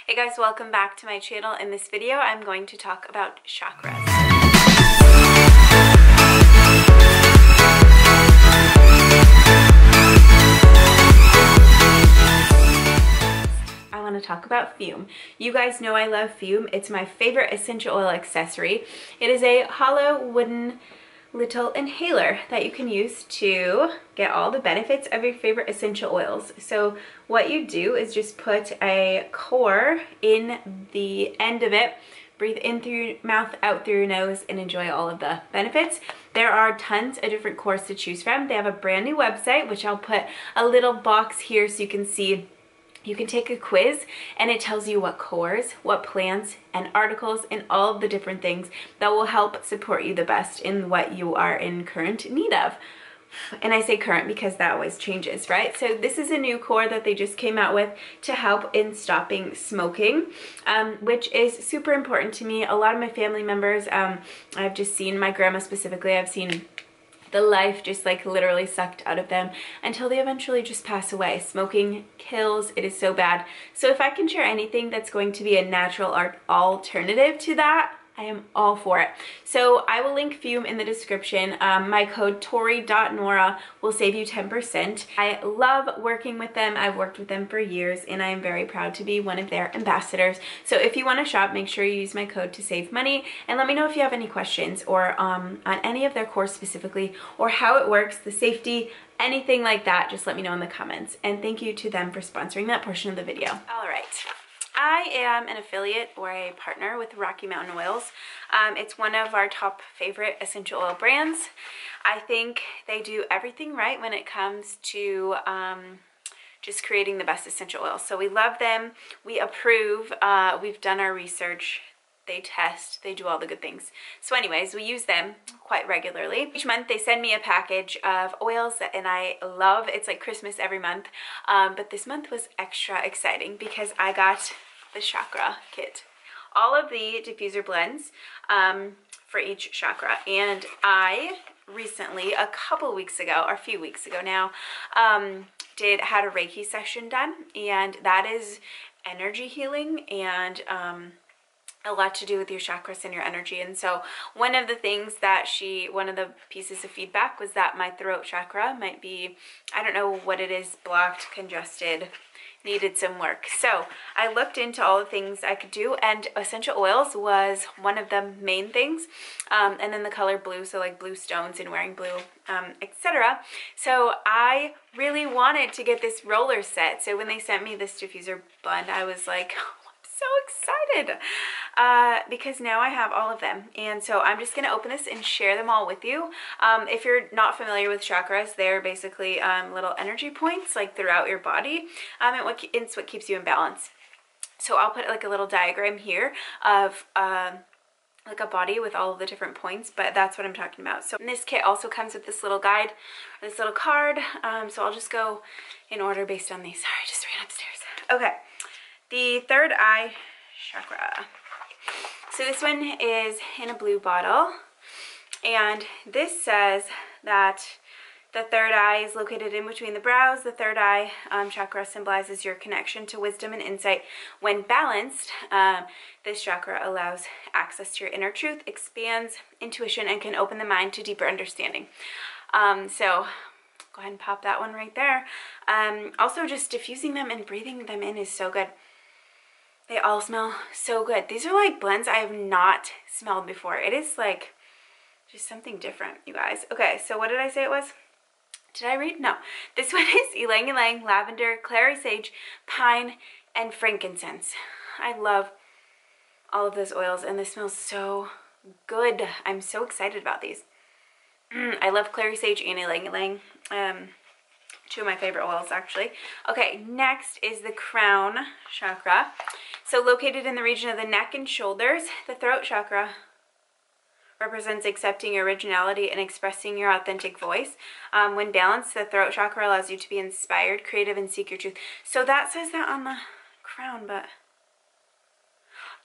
Hey guys, welcome back to my channel. In this video, I'm going to talk about chakras. I want to talk about fume. You guys know I love fume. It's my favorite essential oil accessory. It is a hollow wooden little inhaler that you can use to get all the benefits of your favorite essential oils. So what you do is just put a core in the end of it, breathe in through your mouth, out through your nose, and enjoy all of the benefits. There are tons of different cores to choose from. They have a brand new website, which I'll put a little box here so you can see. You can take a quiz and it tells you what cores, what plants, and articles, and all of the different things that will help support you the best in what you are in current need of. And I say current because that always changes, right? So this is a new core that they just came out with to help in stopping smoking, which is super important to me. A lot of my family members, I've just seen, my grandma specifically, I've seen the life just like literally sucked out of them until they eventually just pass away. Smoking kills. It is so bad. So if I can share anything that's going to be a natural alternative to that, I am all for it. So I will link Fume in the description. My code Torey.Noora will save you 10%. I love working with them. I've worked with them for years and I am very proud to be one of their ambassadors. So if you want to shop, make sure you use my code to save money, and let me know if you have any questions or on any of their course specifically, or how it works, the safety, anything like that. Just let me know in the comments. And thank you to them for sponsoring that portion of the video. All right. I am an affiliate or a partner with Rocky Mountain Oils. It's one of our top favorite essential oil brands. I think they do everything right when it comes to just creating the best essential oils. So we love them, we approve, we've done our research, they test, they do all the good things. So anyways, we use them quite regularly. Each month they send me a package of oils and I love. It's like Christmas every month, but this month was extra exciting because I got the chakra kit. All of the diffuser blends for each chakra. And I recently, a couple weeks ago, or a few weeks ago now, had a Reiki session done, and that is energy healing and a lot to do with your chakras and your energy. And so one of the things that one of the pieces of feedback was that my throat chakra might be, I don't know what it is, blocked, congested, needed some work. So I looked into all the things I could do, and essential oils was one of the main things, and then the color blue, so like blue stones and wearing blue, etc. So I really wanted to get this roller set. So when they sent me this diffuser blend, I was like, so excited because now I have all of them. And so I'm just gonna open this and share them all with you. If you're not familiar with chakras, they're basically little energy points like throughout your body, and it's what keeps you in balance. So I'll put like a little diagram here of like a body with all of the different points, but that's what I'm talking about. So this kit also comes with this little guide, this little card. So I'll just go in order based on these. Sorry, I just ran upstairs. Okay. The third eye chakra. So this one is in a blue bottle, and this says that the third eye is located in between the brows. The third eye chakra symbolizes your connection to wisdom and insight. When balanced, this chakra allows access to your inner truth, expands intuition, and can open the mind to deeper understanding. So go ahead and pop that one right there. Also, just diffusing them and breathing them in is so good. They all smell so good. These are like blends I have not smelled before. It is like just something different, you guys. Okay, so what did I say it was? Did I read? No. This one is ylang ylang, lavender, clary sage, pine, and frankincense. I love all of those oils, and this smells so good. I'm so excited about these. I love clary sage and ylang ylang. Two of my favorite oils, actually. Okay, next is the crown chakra. So located in the region of the neck and shoulders, the throat chakra represents accepting your originality and expressing your authentic voice. When balanced, the throat chakra allows you to be inspired, creative, and seek your truth. So that says that on the crown, but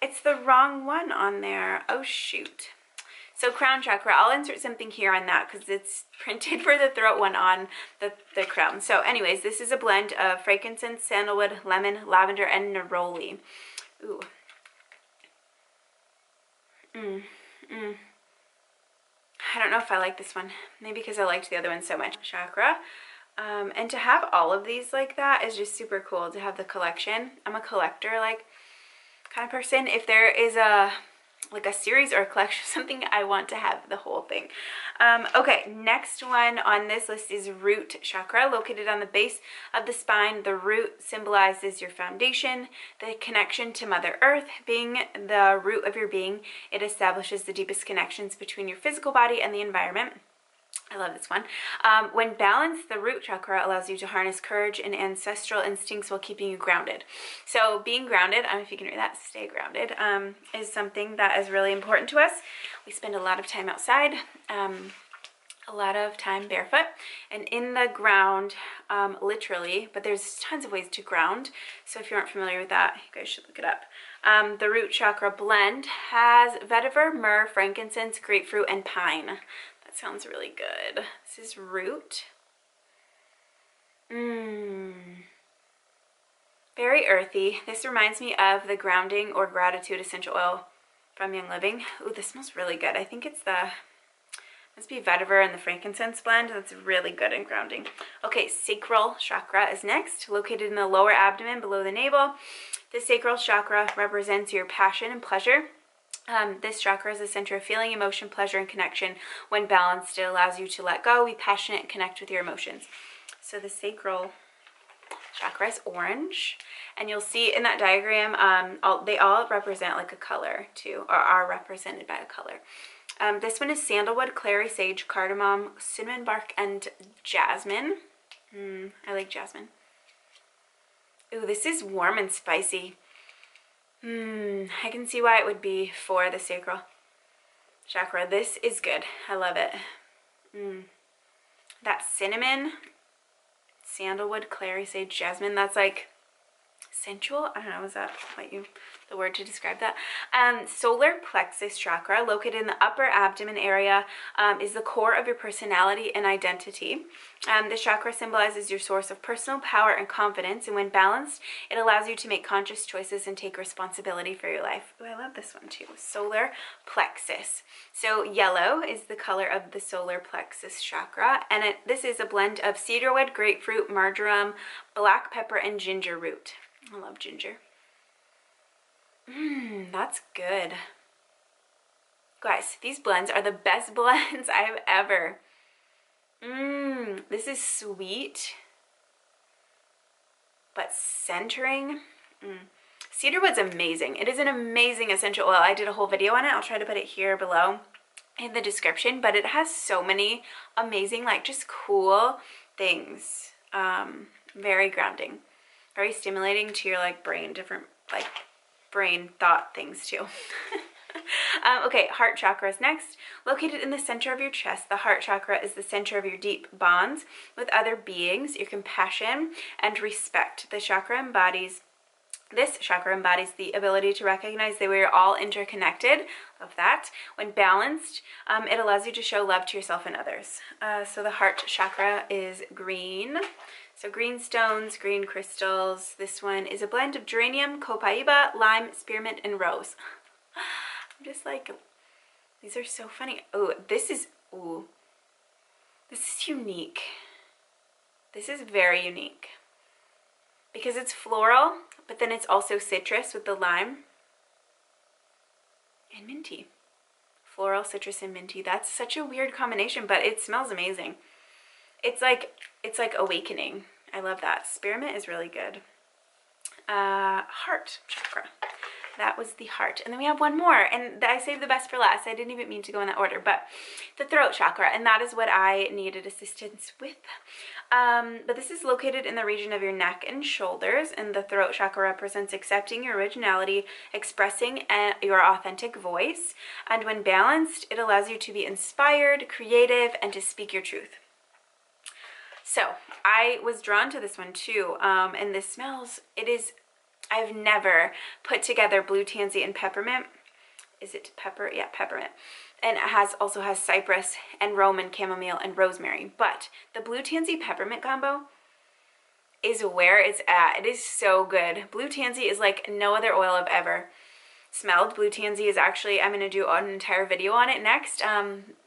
it's the wrong one on there. Oh, shoot. So crown chakra, I'll insert something here on that because it's printed for the throat one on the crown. So anyways, this is a blend of frankincense, sandalwood, lemon, lavender, and neroli. Ooh. I don't know if I like this one. Maybe because I liked the other one so much. Chakra. And to have all of these like that is just super cool, to have the collection. I'm a collector like kind of person. If there is a series or a collection, something, I want to have the whole thing. Okay, next one on this list is root chakra, located on the base of the spine. The root symbolizes your foundation, the connection to Mother Earth. Being the root of your being, it establishes the deepest connections between your physical body and the environment. I love this one. When balanced, the root chakra allows you to harness courage and ancestral instincts while keeping you grounded. So being grounded, I don't know if you can read that, stay grounded, is something that is really important to us. We spend a lot of time outside, a lot of time barefoot and in the ground, literally, but there's tons of ways to ground. So if you aren't familiar with that, you guys should look it up. The root chakra blend has vetiver, myrrh, frankincense, grapefruit, and pine. That sounds really good. This is root. Very earthy. This reminds me of the grounding or gratitude essential oil from Young Living. Ooh, this smells really good. I think it's must be vetiver and the frankincense blend. That's really good in grounding. Okay, sacral chakra is next, located in the lower abdomen below the navel. The sacral chakra represents your passion and pleasure. This chakra is the center of feeling, emotion, pleasure, and connection. When balanced, it allows you to let go, be passionate, and connect with your emotions. So the sacral chakra is orange, and you'll see in that diagram, they all represent like a color too, or are represented by a color. This one is sandalwood, clary sage, cardamom, cinnamon bark, and jasmine. I like jasmine. Ooh, this is warm and spicy. I can see why it would be for the sacral chakra. This is good. I love it. That cinnamon, sandalwood, clary sage, jasmine, that's like sensual. I don't know, is that the word to describe that? Solar plexus chakra, located in the upper abdomen area, is the core of your personality and identity. This chakra symbolizes your source of personal power and confidence, and when balanced, it allows you to make conscious choices and take responsibility for your life. Oh, I love this one too. Solar plexus. So yellow is the color of the solar plexus chakra, and this is a blend of cedarwood, grapefruit, marjoram, black pepper, and ginger root. I love ginger. That's good. Guys, these blends are the best blends I've ever. This is sweet, but centering. Cedarwood's amazing. It is an amazing essential oil. I did a whole video on it. I'll try to put it here below in the description, but it has so many amazing, like, just cool things. Very grounding, very stimulating to your like brain, different like brain thought things too. Okay, heart chakra is next. Located in the center of your chest, the heart chakra is the center of your deep bonds with other beings, your compassion and respect. This chakra embodies the ability to recognize that we are all interconnected. Of that. When balanced, it allows you to show love to yourself and others. So the heart chakra is green. So green stones, green crystals. This one is a blend of geranium, copaiba, lime, spearmint, and rose. I'm just like, these are so funny. Oh, this is unique. This is very unique because it's floral, but then it's also citrus with the lime and minty. Floral, citrus, and minty. That's such a weird combination, but it smells amazing. It's like awakening. I love that. Spearmint is really good. Heart chakra. That was the heart. And then we have one more, and I saved the best for last. I didn't even mean to go in that order, but the throat chakra, and that is what I needed assistance with. But this is located in the region of your neck and shoulders, and the throat chakra represents accepting your originality, expressing your authentic voice, and when balanced, it allows you to be inspired, creative, and to speak your truth. So I was drawn to this one too, and this smells, I've never put together blue tansy and peppermint. Is it pepper? Yeah, peppermint. And it also has cypress and Roman chamomile and rosemary. But the blue tansy peppermint combo is where it's at. It is so good. Blue Tansy is like no other oil I've ever smelled. Blue Tansy is actually, I'm going to do an entire video on it next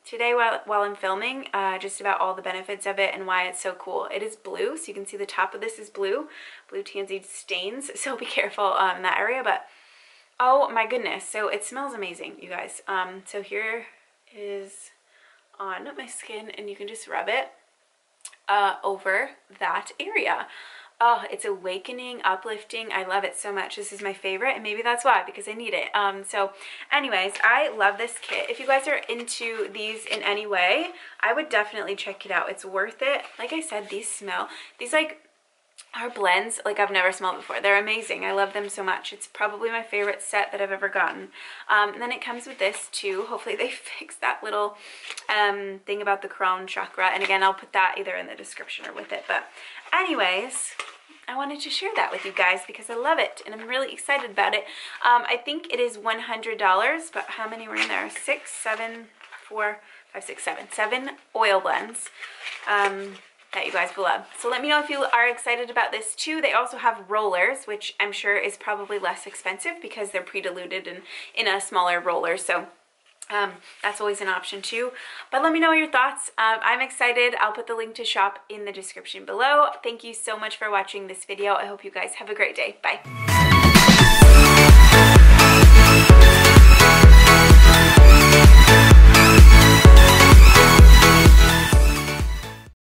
today while I'm filming, just about all the benefits of it and why it's so cool. It is blue, so you can see the top of this is blue. Blue Tansy stains, so be careful in that area, but oh my goodness, so it smells amazing, you guys. So here is on my skin, and you can just rub it over that area. Oh, it's awakening, uplifting. I love it so much. This is my favorite, and maybe that's why, because I need it. So anyways, I love this kit. If you guys are into these in any way, I would definitely check it out. It's worth it. Like I said, these like are blends like I've never smelled before. They're amazing. I love them so much. It's probably my favorite set that I've ever gotten. And then it comes with this too. Hopefully they fix that little thing about the crown chakra. And again, I'll put that either in the description or with it. But anyways, I wanted to share that with you guys because I love it and I'm really excited about it. I think it is $100, but how many were in there? 6, 7, 4, 5, 6, 7. 7 oil blends. That you guys will love. So let me know if you are excited about this too. They also have rollers, which I'm sure is probably less expensive because they're pre-diluted and in a smaller roller. So that's always an option too. But let me know your thoughts. I'm excited. I'll put the link to shop in the description below. Thank you so much for watching this video. I hope you guys have a great day. Bye.